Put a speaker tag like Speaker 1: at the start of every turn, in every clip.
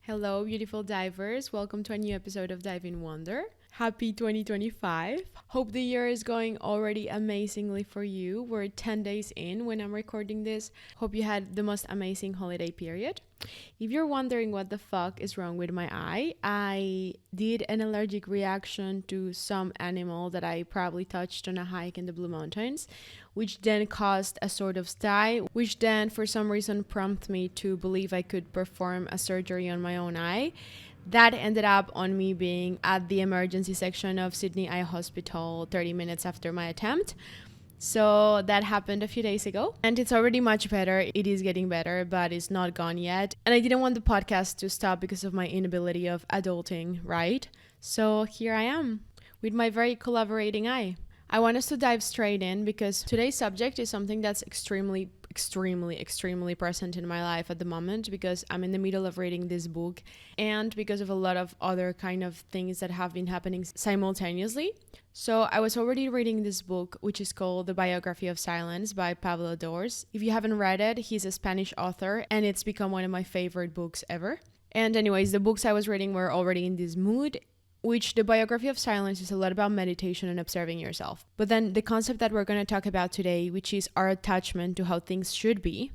Speaker 1: Hello, beautiful divers. Welcome to a new episode of Dive in Wonder. Happy 2025. Hope the year is going already amazingly for you. We're 10 days in when I'm recording this. Hope you had the most amazing holiday period. If you're wondering what the fuck is wrong with my eye, I did an allergic reaction to some animal that I probably touched on a hike in the Blue Mountains, which then caused a sort of sty, which then for some reason prompted me to believe I could perform a surgery on my own eye. That ended up on me being at the emergency section of Sydney Eye Hospital 30 minutes after my attempt. So that happened a few days ago and it's already much better. It is getting better, but it's not gone yet. And I didn't want the podcast to stop because of my inability of adulting, right? So here I am with my very collaborating eye. I want us to dive straight in because today's subject is something that's extremely present in my life at the moment because I'm in the middle of reading this book and because of a lot of other kind of things that have been happening simultaneously. So I was already reading this book, which is called The Biography of Silence by Pablo Dors. If you haven't read it, he's a Spanish author and it's become one of my favorite books ever. And anyways, the books I was reading were already in this mood, which the Biography of Silence is a lot about meditation and observing yourself. But then the concept that we're going to talk about today, which is our attachment to how things should be,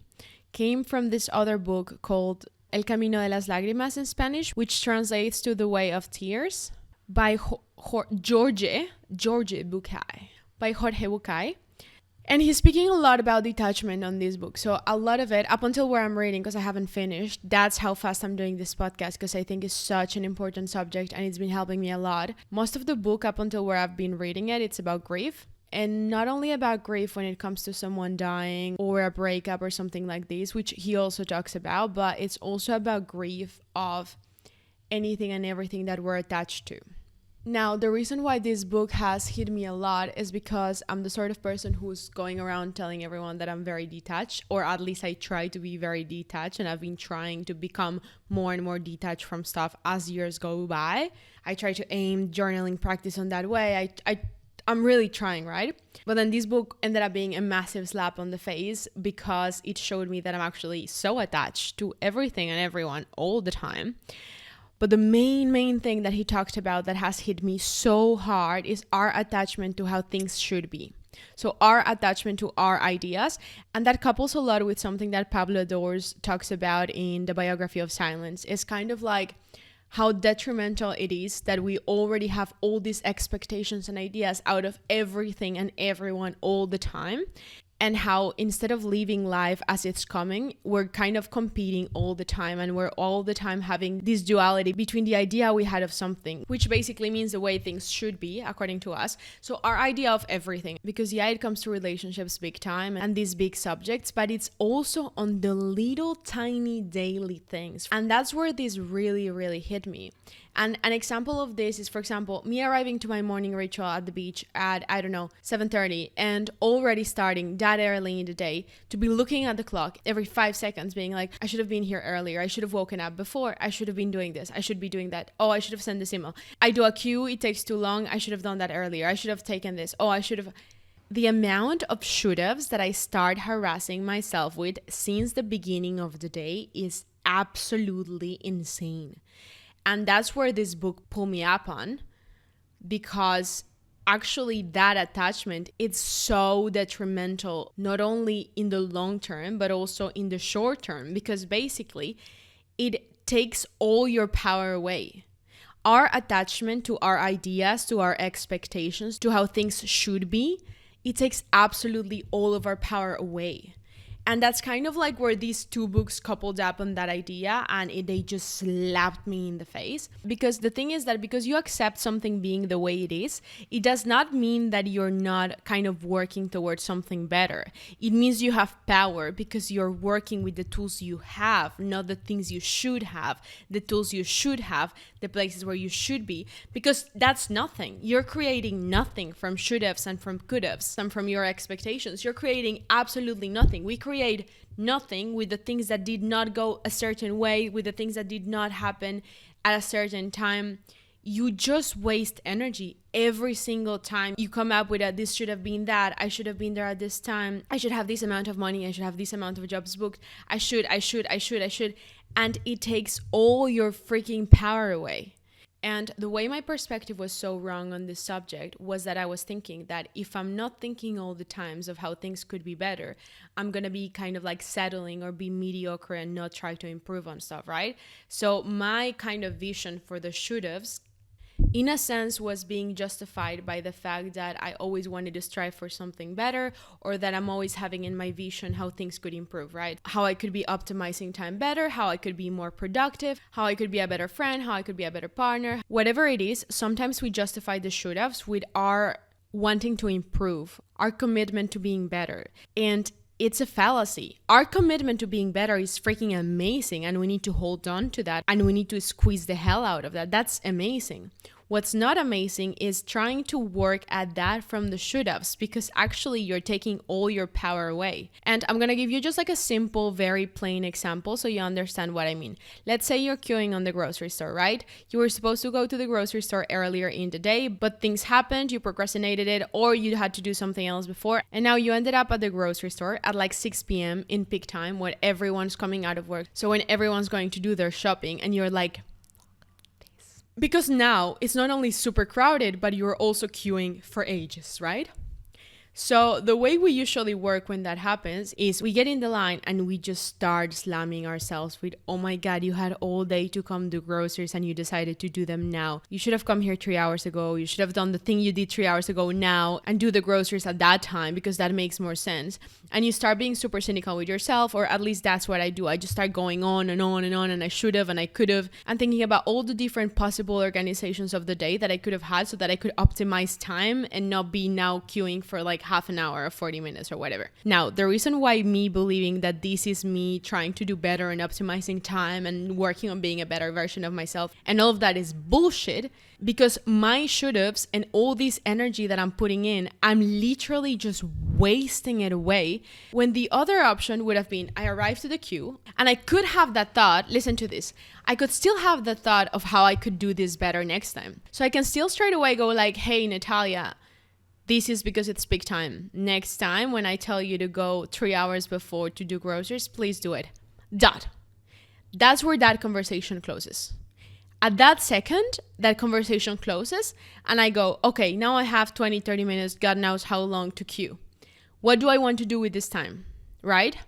Speaker 1: came from this other book called El Camino de las Lágrimas in Spanish, which translates to The Way of Tears by Jorge Bucay. And he's speaking a lot about detachment on this book. So a lot of it, up until where I'm reading, because I haven't finished, that's how fast I'm doing this podcast, because I think it's such an important subject and it's been helping me a lot. Most of the book, up until where I've been reading it, it's about grief. And not only about grief when it comes to someone dying or a breakup or something like this, which he also talks about, but it's also about grief of anything and everything that we're attached to. Now, the reason why this book has hit me a lot is because I'm the sort of person who's going around telling everyone that I'm very detached, or at least I try to be very detached, and I've been trying to become more and more detached from stuff as years go by. I try to aim journaling practice on that way. I'm really trying, right? But then this book ended up being a massive slap on the face because it showed me that I'm actually so attached to everything and everyone all the time. But the main thing that he talked about that has hit me so hard is our attachment to how things should be. So our attachment to our ideas. And that couples a lot with something that Pablo Dors talks about in The Biography of Silence. It's kind of like how detrimental it is that we already have all these expectations and ideas out of everything and everyone all the time. And how instead of living life as it's coming, we're kind of competing all the time and we're all the time having this duality between the idea we had of something, which basically means the way things should be according to us. So our idea of everything, because yeah, it comes to relationships big time and these big subjects, but it's also on the little tiny daily things. And that's where this really hit me. And an example of this is, for example, me arriving to my morning ritual at the beach at, 7:30 and already starting that early in the day to be looking at the clock every 5 seconds being like, I should have been here earlier. I should have woken up before. I should have been doing this. I should be doing that. Oh, I should have sent this email. I do a queue. It takes too long. I should have done that earlier. I should have taken this. Oh, I should have. The amount of should haves that I start harassing myself with since the beginning of the day is absolutely insane. And that's where this book pulled me up on, because actually that attachment, it's so detrimental, not only in the long term, but also in the short term, because basically it takes all your power away. Our attachment to our ideas, to our expectations, to how things should be, it takes absolutely all of our power away. And that's kind of like where these two books coupled up on that idea and they just slapped me in the face. Because the thing is that because you accept something being the way it is, it does not mean that you're not kind of working towards something better. It means you have power because you're working with the tools you have, not the things you should have, the tools you should have, the places where you should be. Because that's nothing. You're creating nothing from should haves and from could haves and from your expectations. You're creating absolutely nothing. We create nothing with the things that did not go a certain way, with the things that did not happen at a certain time. you just waste energy every single time you come up with a this should have been that, I should have been there at this time, I should have this amount of money, I should have this amount of jobs booked, I should, and it takes all your freaking power away. And the way my perspective was so wrong on this subject was that I was thinking that if I'm not thinking all the times of how things could be better, I'm going to be kind of like settling or be mediocre and not try to improve on stuff, right? So my kind of vision for the should-haves, in a sense, was being justified by the fact that I always wanted to strive for something better, or that I'm always having in my vision how things could improve, right? How I could be optimizing time better, how I could be more productive, how I could be a better friend, how I could be a better partner. Whatever it is, sometimes we justify the should-haves with our wanting to improve, our commitment to being better. And it's a fallacy. Our commitment to being better is freaking amazing, and we need to hold on to that, and we need to squeeze the hell out of that. That's amazing. What's not amazing is trying to work at that from the should-haves, because actually you're taking all your power away. And I'm gonna give you just like a simple, very plain example so you understand what I mean. Let's say you're queuing on the grocery store, right? You were supposed to go to the grocery store earlier in the day, but things happened, you procrastinated it, or you had to do something else before, and now you ended up at the grocery store at like 6 p.m. in peak time when everyone's coming out of work. So when everyone's going to do their shopping, and you're like, because now it's not only super crowded, but you're also queuing for ages, right? So the way we usually work when that happens is we get in the line and we just start slamming ourselves with, oh my God, you had all day to come do groceries and you decided to do them now. You should have come here 3 hours ago. You should have done the thing you did 3 hours ago now and do the groceries at that time because that makes more sense. And you start being super cynical with yourself, or at least that's what I do. I just start going on and on and on, and I should have and I could have, and thinking about all the different possible organizations of the day that I could have had so that I could optimize time and not be now queuing for like half an hour or 40 minutes or whatever. Now, the reason why me believing that this is me trying to do better and optimizing time and working on being a better version of myself and all of that is bullshit, because my should-haves and all this energy that I'm putting in, I'm literally just wasting it away, when the other option would have been I arrived to the queue and I could have that thought, listen to this, I could still have the thought of how I could do this better next time. So I can still straight away go like, hey, Natalia, this is because it's peak time. Next time when I tell you to go 3 hours before to do groceries, please do it. Dot. That's where that conversation closes. At that second, that conversation closes and I go, okay, now I have 20, 30 minutes, God knows how long to queue. What do I want to do with this time, right?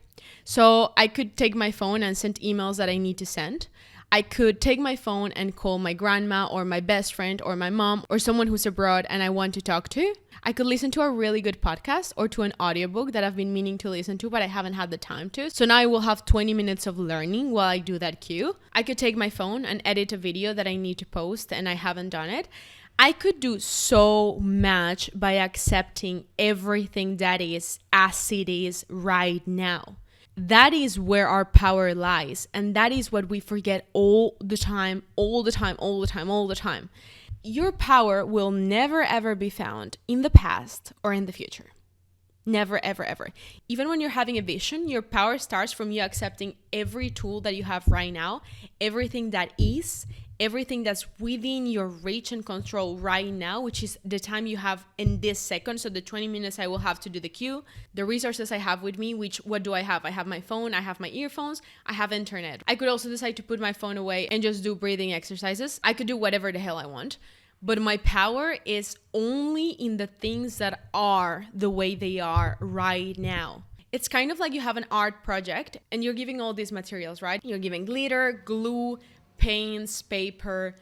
Speaker 1: So I could take my phone and send emails that I need to send. I could take my phone and call my grandma or my best friend or my mom or someone who's abroad and I want to talk to. I could listen to a really good podcast or to an audiobook that I've been meaning to listen to, but I haven't had the time to. So now I will have 20 minutes of learning while I do that queue. I could take my phone and edit a video that I need to post and I haven't done it. I could do so much by accepting everything that is as it is right now. That is where our power lies. And that is what we forget all the time. Your power will never ever be found in the past or in the future. Never, ever, ever. Even when you're having a vision, your power starts from you accepting every tool that you have right now, everything that is, everything that's within your reach and control right now, which is the time you have in this second. So the 20 minutes I will have to do the queue, the resources I have with me, which what do I have? I have my phone, I have my earphones, I have internet. I could also decide to put my phone away and just do breathing exercises. I could do whatever the hell I want. But my power is only in the things that are the way they are right now. It's kind of like you have an art project and you're giving all these materials, right? You're giving glitter, glue, paints, paper,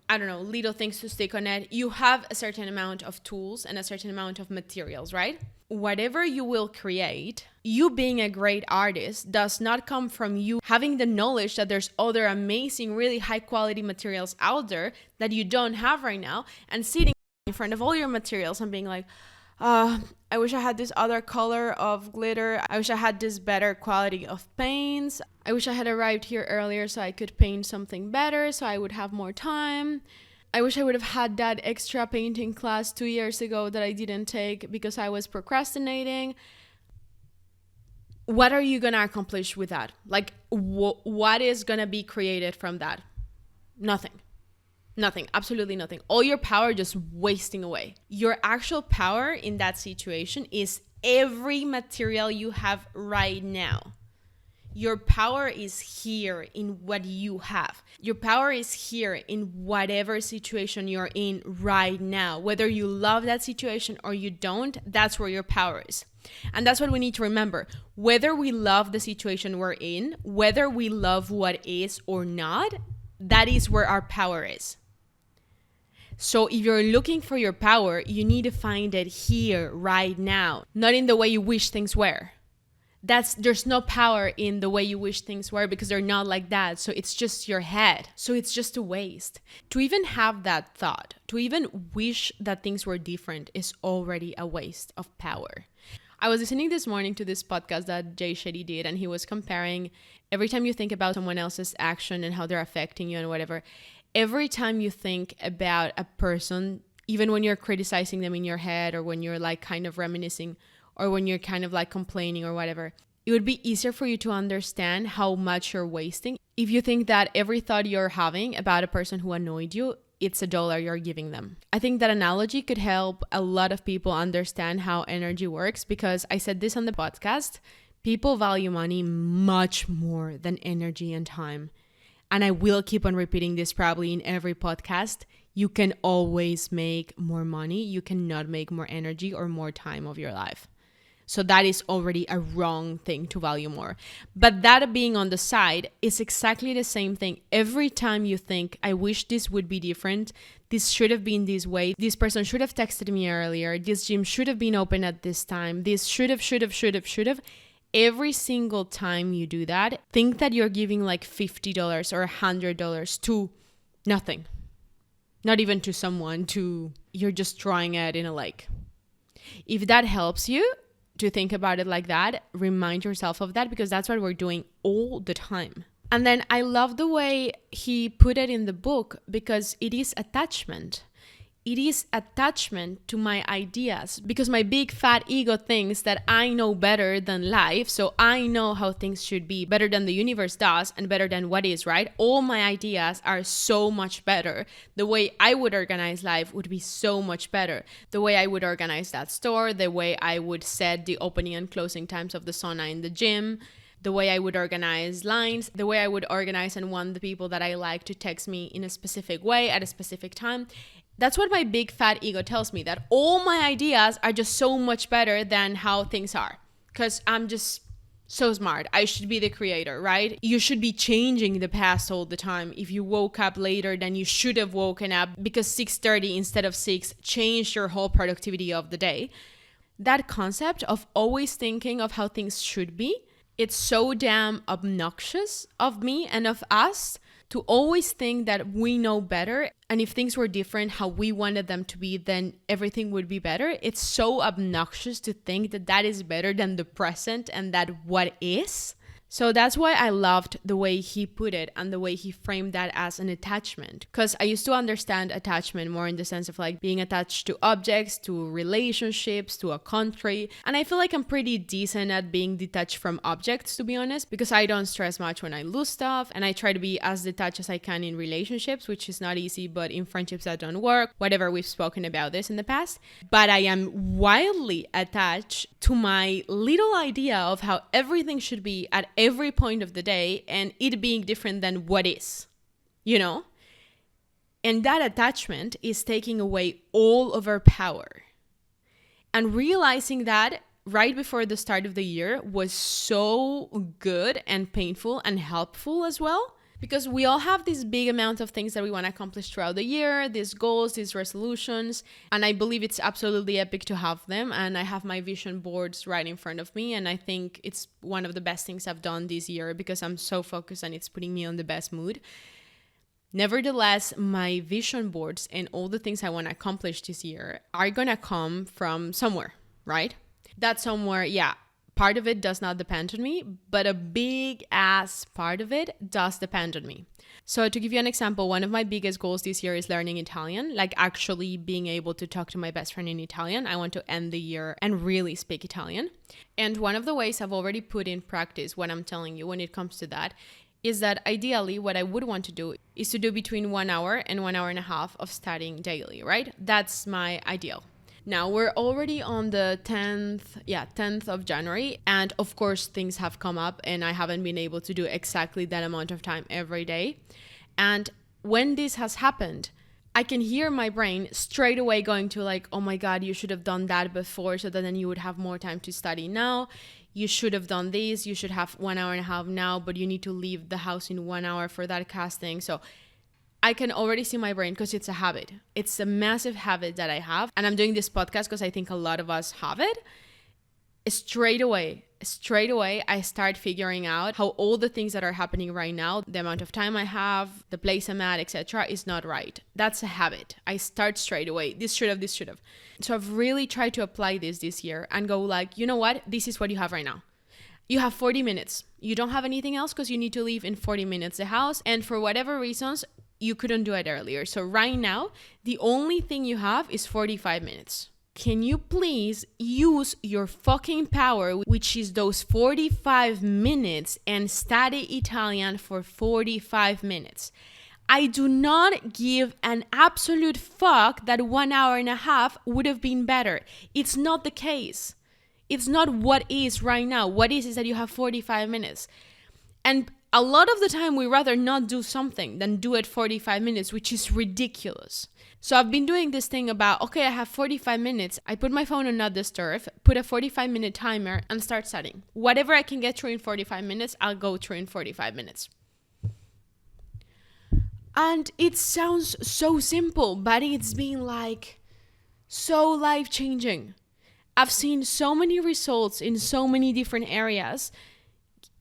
Speaker 1: I don't know, little things to stick on it. You have a certain amount of tools and a certain amount of materials, right? Whatever you will create, you being a great artist does not come from you having the knowledge that there's other amazing, really high quality materials out there that you don't have right now and sitting in front of all your materials and being like, I wish I had this other color of glitter. I wish I had this better quality of paints. I wish I had arrived here earlier so I could paint something better so I would have more time. I wish I would have had that extra painting class 2 years ago that I didn't take because I was procrastinating. What are you going to accomplish with that? Like, what is going to be created from that? Nothing. Nothing, absolutely nothing. All your power just wasting away. Your actual power in that situation is every material you have right now. Your power is here in what you have. Your power is here in whatever situation you're in right now. Whether you love that situation or you don't, that's where your power is. And that's what we need to remember. Whether we love the situation we're in, whether we love what is or not, that is where our power is. So if you're looking for your power, you need to find it here, right now, not in the way you wish things were. There's no power in the way you wish things were because they're not like that. So it's just your head. So it's just a waste. To even have that thought, to even wish that things were different is already a waste of power. I was listening this morning to this podcast that Jay Shetty did, and he was comparing every time you think about someone else's action and how they're affecting you and whatever, every time you think about a person, even when you're criticizing them in your head or when you're like kind of reminiscing or when you're kind of like complaining or whatever, it would be easier for you to understand how much you're wasting if you think that every thought you're having about a person who annoyed you, it's $1 you're giving them. I think that analogy could help a lot of people understand how energy works, because I said this on the podcast, people value money much more than energy and time. And I will keep on repeating this probably in every podcast. You can always make more money. You cannot make more energy or more time of your life. So that is already a wrong thing to value more. But that being on the side is exactly the same thing. Every time you think, I wish this would be different, this should have been this way, this person should have texted me earlier, this gym should have been open at this time, this should have. Every single time you do that, think that you're giving like $50 or $100 to nothing. Not even to someone, you're just throwing it in a lake. If that helps you to think about it like that, remind yourself of that, because that's what we're doing all the time. And then I love the way he put it in the book, because it is attachment. It is attachment to my ideas, because my big fat ego thinks that I know better than life. So I know how things should be better than the universe does and better than what is, right? All my ideas are so much better. The way I would organize life would be so much better. The way I would organize that store, the way I would set the opening and closing times of the sauna in the gym, the way I would organize lines, the way I would organize and want the people that I like to text me in a specific way at a specific time. That's what my big fat ego tells me, that all my ideas are just so much better than how things are, because I'm just so smart. I should be the creator, right? You should be changing the past all the time. If you woke up later than you should have woken up because 6:30 instead of 6 changed your whole productivity of the day. That concept of always thinking of how things should be, it's so damn obnoxious of me and of us to always think that we know better, and if things were different how we wanted them to be, then everything would be better. It's so obnoxious to think that that is better than the present and that what is. So that's why I loved the way he put it and the way he framed that as an attachment. Because I used to understand attachment more in the sense of like being attached to objects, to relationships, to a country. And I feel like I'm pretty decent at being detached from objects, to be honest, because I don't stress much when I lose stuff. And I try to be as detached as I can in relationships, which is not easy, but in friendships that don't work, whatever, we've spoken about this in the past. But I am wildly attached to my little idea of how everything should be at every point of the day, and it being different than what is, you know? And that attachment is taking away all of our power. And realizing that right before the start of the year was so good and painful and helpful as well. Because we all have this big amount of things that we want to accomplish throughout the year, these goals, these resolutions. And I believe it's absolutely epic to have them. And I have my vision boards right in front of me. And I think it's one of the best things I've done this year because I'm so focused and it's putting me on the best mood. Nevertheless, my vision boards and all the things I want to accomplish this year are going to come from somewhere, right? That somewhere, yeah. Part of it does not depend on me, but a big ass part of it does depend on me. So to give you an example, one of my biggest goals this year is learning Italian, like actually being able to talk to my best friend in Italian. I want to end the year and really speak Italian. And one of the ways I've already put in practice what I'm telling you when it comes to that is that ideally what I would want to do is to do between 1 hour and 1 hour and a half of studying daily, right? That's my ideal. Now we're already on the 10th of January. And of course, things have come up and I haven't been able to do exactly that amount of time every day. And when this has happened, I can hear my brain straight away going to like, oh my God, you should have done that before so that then you would have more time to study now. You should have done this. You should have 1 hour and a half now, but you need to leave the house in 1 hour for that casting. So I can already see my brain because it's a habit. It's a massive habit that I have. And I'm doing this podcast because I think a lot of us have it. Straight away, I start figuring out how all the things that are happening right now, the amount of time I have, the place I'm at, etc., is not right. That's a habit. I start straight away. This should have. So I've really tried to apply this year and go like, you know what? This is what you have right now. You have 40 minutes. You don't have anything else because you need to leave in 40 minutes the house. And for whatever reasons, you couldn't do it earlier. So right now, the only thing you have is 45 minutes. Can you please use your fucking power, which is those 45 minutes, and study Italian for 45 minutes? I do not give an absolute fuck that 1 hour and a half would have been better. It's not the case. It's not what is right now. What is that you have 45 minutes. And a lot of the time, we rather not do something than do it 45 minutes, which is ridiculous. So I've been doing this thing about, okay, I have 45 minutes. I put my phone on not disturb, put a 45-minute timer, and start studying. Whatever I can get through in 45 minutes, I'll go through in 45 minutes. And it sounds so simple, but it's been like so life-changing. I've seen so many results in so many different areas,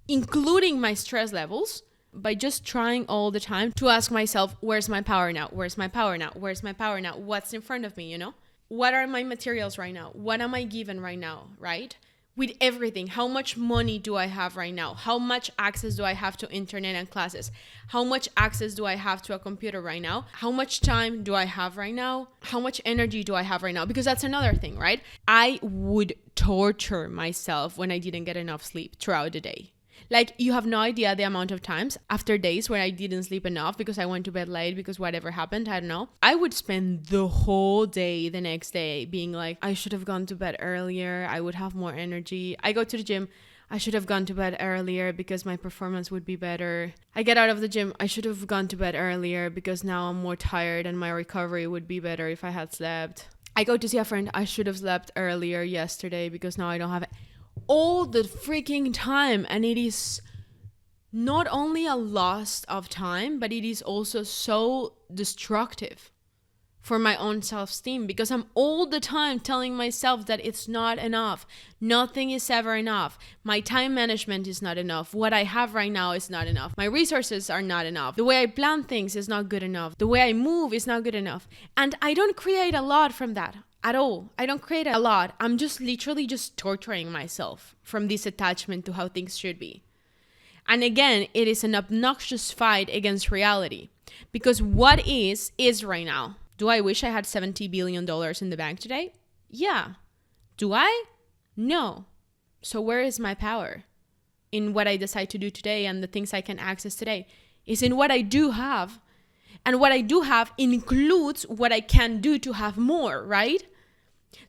Speaker 1: including my stress levels, by just trying all the time to ask myself, where's my power now? Where's my power now? Where's my power now? What's in front of me, you know? What are my materials right now? What am I given right now, right? With everything, how much money do I have right now? How much access do I have to internet and classes? How much access do I have to a computer right now? How much time do I have right now? How much energy do I have right now? Because that's another thing, right? I would torture myself when I didn't get enough sleep throughout the day. Like, you have no idea the amount of times after days where I didn't sleep enough because I went to bed late because whatever happened, I don't know. I would spend the whole day the next day being like, I should have gone to bed earlier. I would have more energy. I go to the gym. I should have gone to bed earlier because my performance would be better. I get out of the gym. I should have gone to bed earlier because now I'm more tired and my recovery would be better if I had slept. I go to see a friend. I should have slept earlier yesterday because now I don't have it. All the freaking time. And it is not only a loss of time, but it is also so destructive for my own self-esteem because I'm all the time telling myself that it's not enough. Nothing is ever enough. My time management is not enough. What I have right now is not enough. My resources are not enough. The way I plan things is not good enough. The way I move is not good enough. And I don't create a lot from that. At all. I don't create a lot. I'm just literally just torturing myself from this attachment to how things should be. And again, it is an obnoxious fight against reality. Because what is right now. Do I wish I had $70 billion in the bank today? Yeah. Do I? No. So where is my power? In what I decide to do today and the things I can access today. Is in what I do have. And what I do have includes what I can do to have more, right?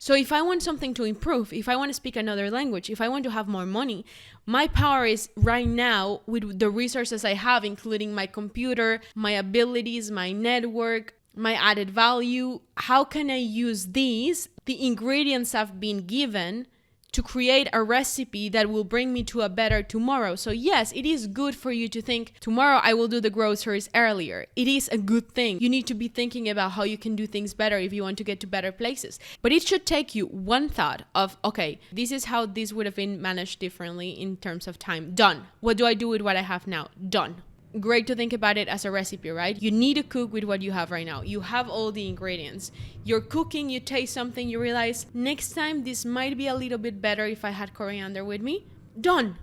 Speaker 1: So if I want something to improve, if I want to speak another language, if I want to have more money, my power is right now with the resources I have, including my computer, my abilities, my network, my added value. How can I use these, the ingredients I've been given, to create a recipe that will bring me to a better tomorrow? So yes, it is good for you to think, tomorrow I will do the groceries earlier. It is a good thing. You need to be thinking about how you can do things better if you want to get to better places. But it should take you one thought of, okay, this is how this would have been managed differently in terms of time. Done. What do I do with what I have now? Done. Great to think about it as a recipe, right? You need to cook with what you have right now. You have all the ingredients. You're cooking, you taste something, you realize, next time this might be a little bit better if I had coriander with me. Done.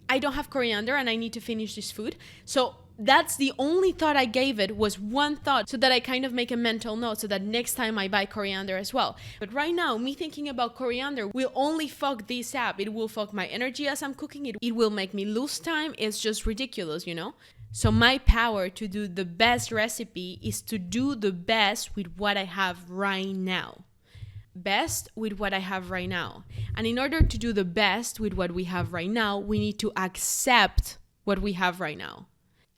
Speaker 1: I don't have coriander and I need to finish this food. So that's the only thought I gave it, was one thought, so that I kind of make a mental note so that next time I buy coriander as well. But right now, me thinking about coriander will only fuck this up. It will fuck my energy as I'm cooking it. It will make me lose time. It's just ridiculous, you know? So my power to do the best recipe is to do the best with what I have right now. Best with what I have right now. And in order to do the best with what we have right now, we need to accept what we have right now.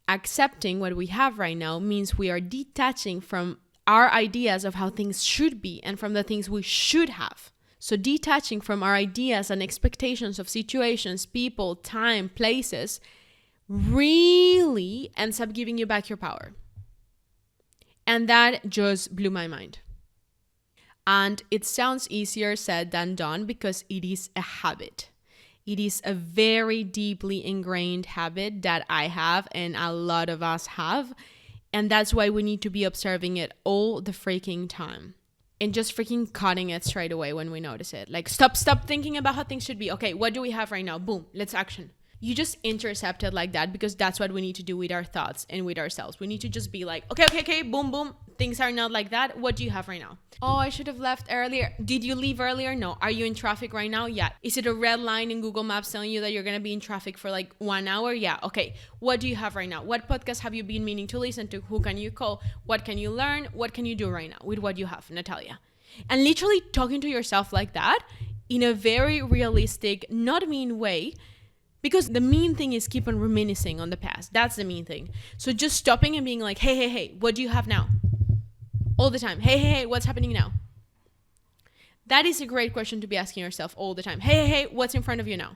Speaker 1: Accepting what we have right now means we are detaching from our ideas of how things should be and from the things we should have. So detaching from our ideas and expectations of situations, people, time, places really ends up giving you back your power. And that just blew my mind. And it sounds easier said than done because it is a habit. It is a very deeply ingrained habit that I have and a lot of us have. And that's why we need to be observing it all the freaking time. And just freaking cutting it straight away when we notice it. Like, stop thinking about how things should be. Okay, what do we have right now? Boom, let's action. You just intercept it like that because that's what we need to do with our thoughts and with ourselves. We need to just be like, okay, boom. Things are not like that. What do you have right now? Oh, I should have left earlier. Did you leave earlier? No. Are you in traffic right now? Yeah. Is it a red line in Google Maps telling you that you're going to be in traffic for like 1 hour? Yeah. Okay. What do you have right now? What podcast have you been meaning to listen to? Who can you call? What can you learn? What can you do right now with what you have, Natalia? And literally talking to yourself like that in a very realistic, not mean way. Because the mean thing is keep on reminiscing on the past. That's the mean thing. So just stopping and being like, hey, what do you have now? All the time. Hey, what's happening now? That is a great question to be asking yourself all the time. Hey, what's in front of you now?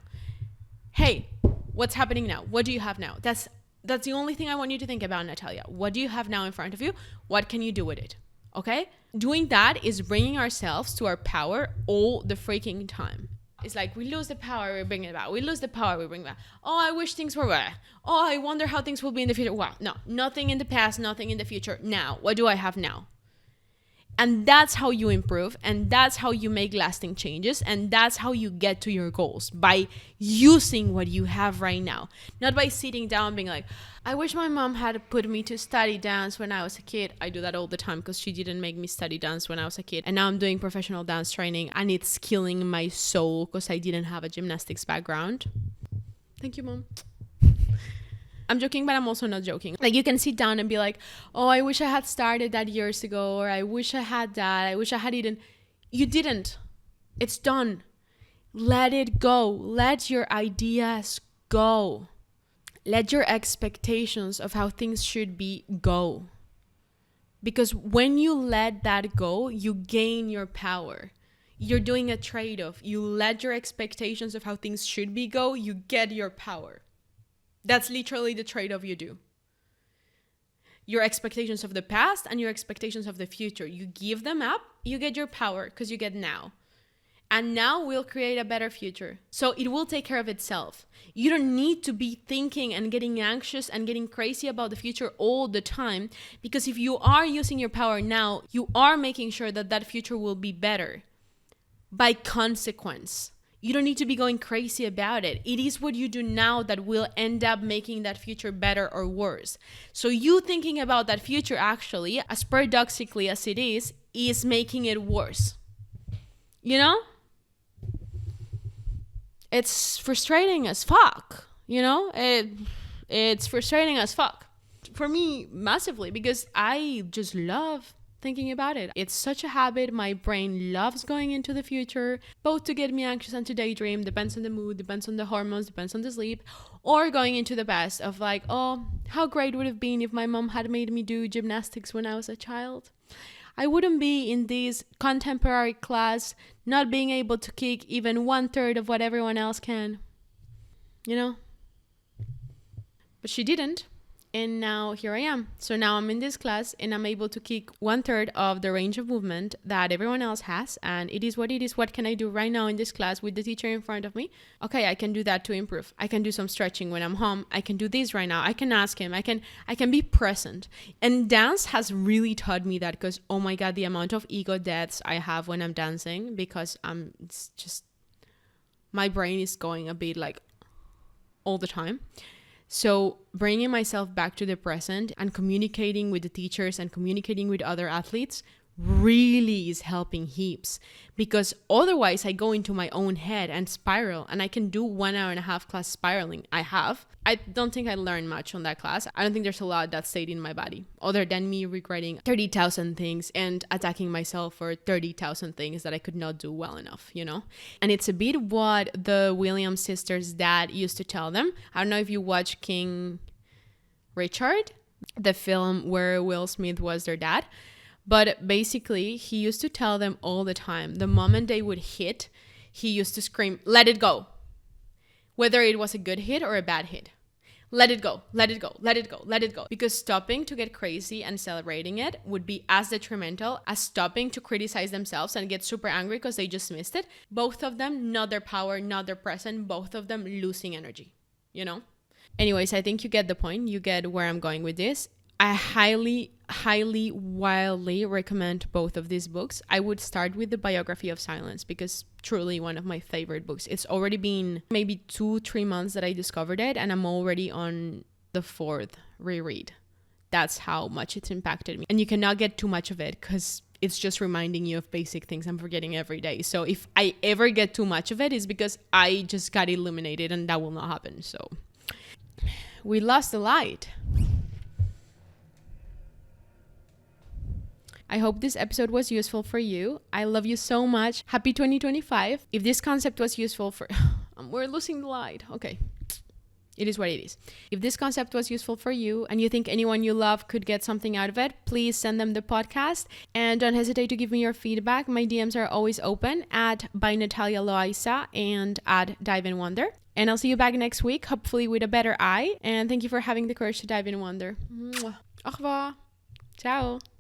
Speaker 1: Hey, what's happening now? What do you have now? That's the only thing I want you to think about, Natalia. What do you have now in front of you? What can you do with it? Okay? Doing that is bringing ourselves to our power all the freaking time. It's like we lose the power, we bring it back. We lose the power, we bring it back. Oh, I wish things were better. Oh, I wonder how things will be in the future. Wow, no, nothing in the past, nothing in the future. Now, what do I have now? And that's how you improve, and that's how you make lasting changes, and that's how you get to your goals, by using what you have right now. Not by sitting down and being like, I wish my mom had put me to study dance when I was a kid. I do that all the time because she didn't make me study dance when I was a kid. And now I'm doing professional dance training, and it's killing my soul because I didn't have a gymnastics background. Thank you, Mom. I'm joking, but I'm also not joking. Like, you can sit down and be like, oh, I wish I had started that years ago, or I wish I had that. I wish I had eaten. You didn't. It's done. Let it go. Let your ideas go. Let your expectations of how things should be go. Because when you let that go, you gain your power. You're doing a trade-off. You let your expectations of how things should be go, you get your power. That's literally the trade-off you do. Your expectations of the past and your expectations of the future. You give them up, you get your power because you get now. And now will create a better future. So it will take care of itself. You don't need to be thinking and getting anxious and getting crazy about the future all the time. Because if you are using your power now, you are making sure that that future will be better. By consequence. You don't need to be going crazy about it. It is what you do now that will end up making that future better or worse. So you thinking about that future, actually, as paradoxically as it is making it worse. You know? It's frustrating as fuck. You know? It's frustrating as fuck. For me, massively, because I just love thinking about it. It's such a habit. My brain loves going into the future, both to get me anxious and to daydream. Depends on the mood, depends on the hormones, depends on the sleep. Or going into the past of like, oh, how great would it have been if my mom had made me do gymnastics when I was a child. I wouldn't be in this contemporary class, not being able to kick even 1/3 of what everyone else can. You know? But she didn't. And now here I am. So now I'm in this class and I'm able to kick 1/3 of the range of movement that everyone else has. And it is what it is. What can I do right now in this class with the teacher in front of me? Okay, I can do that to improve. I can do some stretching when I'm home. I can do this right now. I can ask him. I can be present. And dance has really taught me that because, oh my God, the amount of ego deaths I have when I'm dancing because it's just, my brain is going a bit like all the time. So bringing myself back to the present and communicating with the teachers and communicating with other athletes really is helping heaps, because otherwise I go into my own head and spiral, and I can do 1.5 hour class spiraling. I don't think I learned much on that class. I don't think there's a lot that stayed in my body other than me regretting 30,000 things and attacking myself for 30,000 things that I could not do well enough, you know? And it's a bit what the Williams sisters' dad used to tell them. I don't know if you watch King Richard, the film where Will Smith was their dad. But basically, he used to tell them all the time, the moment they would hit, he used to scream, "Let it go." Whether it was a good hit or a bad hit. Let it go, let it go, let it go, let it go. Because stopping to get crazy and celebrating it would be as detrimental as stopping to criticize themselves and get super angry because they just missed it. Both of them, not their power, not their present, both of them losing energy, you know? Anyways, I think you get the point. You get where I'm going with this. I highly, wildly recommend both of these books. I would start with The Biography of Silence, because truly one of my favorite books. It's already been maybe 2-3 months that I discovered it, and I'm already on the 4th reread. That's how much it's impacted me. And you cannot get too much of it, because it's just reminding you of basic things I'm forgetting every day. So if I ever get too much of it, it's because I just got illuminated, and that will not happen. So we lost the light. I hope this episode was useful for you. I love you so much. Happy 2025. If this concept was useful for... We're losing the light. Okay. It is what it is. If this concept was useful for you and you think anyone you love could get something out of it, please send them the podcast. And don't hesitate to give me your feedback. My DMs are always open at by Natalia Loaiza and at Dive in Wonder. And I'll see you back next week, hopefully with a better eye. And thank you for having the courage to dive in wonder. Au revoir. Ciao.